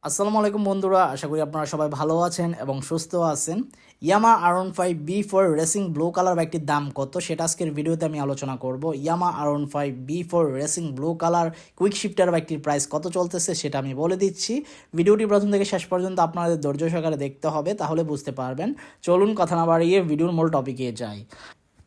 আসসালামু আলাইকুম বন্ধুরা, আশা করি আপনারা সবাই ভালো আছেন এবং সুস্থ আছেন। ইয়ামা R15B4 রেসিং ব্লু কালার বাইকটির দাম কত সেটা আজকের ভিডিওতে আমি আলোচনা করব। ইয়ামা R15B4 racing blue colour quick shifter বাইকটির প্রাইস কত চলতেছে সেটা আমি বলে দিচ্ছি। ভিডিওটি প্রথম থেকে শেষ পর্যন্ত আপনাদের ধৈর্য সহকারে দেখতে হবে, তাহলে বুঝতে পারবেন। চলুন কথা না বাড়িয়ে ভিডিওর মূল টপিকে যাই।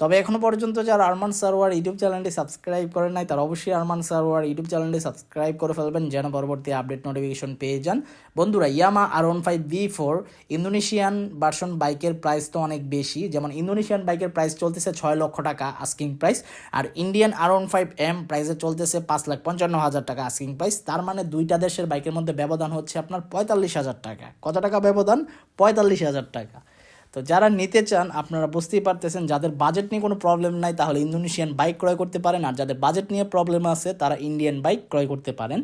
তবে এখনও পর্যন্ত যারা আরমান সারোয়ার ইউটিউব চ্যানেলটি সাবস্ক্রাইব করেন নাই তারা অবশ্যই আরমান সারোয়ার ইউটিউব চ্যানেলটি সাবস্ক্রাইব করে ফেলবেন, যেন পরবর্তী আপডেট নোটিফিকেশন পেয়ে যান। বন্ধুরা, ইয়ামা R15B4 ইন্দোনেশিয়ান ভার্সন বাইকের প্রাইস তো অনেক বেশি। যেমন ইন্দোনেশিয়ান বাইকের প্রাইস চলতেছে 6 লক্ষ টাকা আস্কিং প্রাইস, আর ইন্ডিয়ান R15M প্রাইসে চলতেছে 5,55,000 টাকা আস্কিং প্রাইস। তার মানে দুইটা দেশের বাইকের মধ্যে ব্যবধান হচ্ছে আপনার 45,000 টাকা। কত টাকা ব্যবধান? 45,000 টাকা। তো যারা নিতে চান আপনারা বুঝতেই পারতেছেন, যাদের বাজেট নিয়ে কোনো প্রবলেম নাই তাহলে ইন্দোনেশিয়ান বাইক ক্রয় করতে পারেন, আর যাদের বাজেট নিয়ে প্রবলেম আছে তারা ইন্ডিয়ান বাইক ক্রয় করতে পারেন।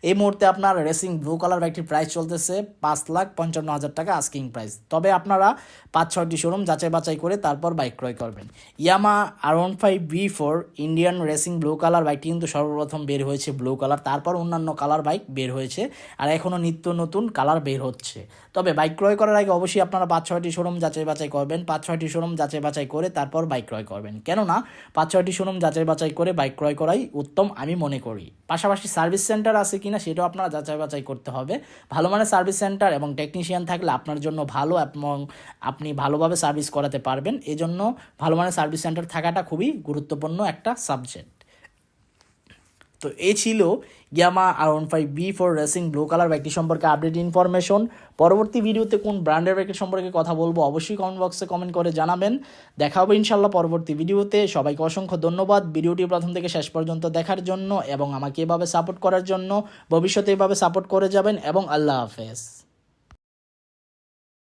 এই মুহূর্তে আপনার রেসিং ব্লু কালার বাইকটির প্রাইস চলতেছে 5,55,000 টাকা আস্কিং প্রাইস। তবে আপনারা 5-6টি শোরুম যাচাই বাছাই করে তারপর বাইক ক্রয় করবেন। ইয়ামা R15B4 Indian racing blue colour বাইকটি কিন্তু সর্বপ্রথম বের হয়েছে ব্লু কালার, তারপর অন্যান্য কালার বাইক বের হয়েছে, আর এখনও নিত্য নতুন কালার বের হচ্ছে। তবে বাইক ক্রয় করার আগে অবশ্যই আপনারা 5-6টি শোরুম যাচাই বাছাই করবেন। 5-6টি শোরুম যাচাই বাছাই করে তারপর বাইক ক্রয় করবেন, কেননা 5-6টি শোরুম যাচাই বাছাই করে বাইক ক্রয় করাই উত্তম আমি মনে করি। পাশাপাশি সার্ভিস সেন্টার আছে কিনা সেটাও আপনারা যাচাই বাছাই করতে হবে। ভালো মানের সার্ভিস সেন্টার এবং টেকনিশিয়ান থাকলে আপনার জন্য ভালো এবং আপনি ভালোভাবে সার্ভিস করাতে পারবেন। এজন্য ভালো মানের সার্ভিস সেন্টার থাকাটা খুবই গুরুত্বপূর্ণ একটা সাবজেক্ট। তো এই ছিল ইয়ামা R15B4 রেসিং ব্লু কালার বাইকটি সম্পর্কে আপডেট ইনফরমেশন। পরবর্তী ভিডিওতে কোন ব্র্যান্ডের বাইকের সম্পর্কে কথা বলবো অবশ্যই কমেন্ট বক্সে কমেন্ট করে জানাবেন। দেখা হবে ইনশাল্লাহ পরবর্তী ভিডিওতে। সবাইকে অসংখ্য ধন্যবাদ ভিডিওটি প্রথম থেকে শেষ পর্যন্ত দেখার জন্য এবং আমাকে এভাবে সাপোর্ট করার জন্য। ভবিষ্যতে এভাবে সাপোর্ট করে যাবেন এবং আল্লাহ হাফেজ।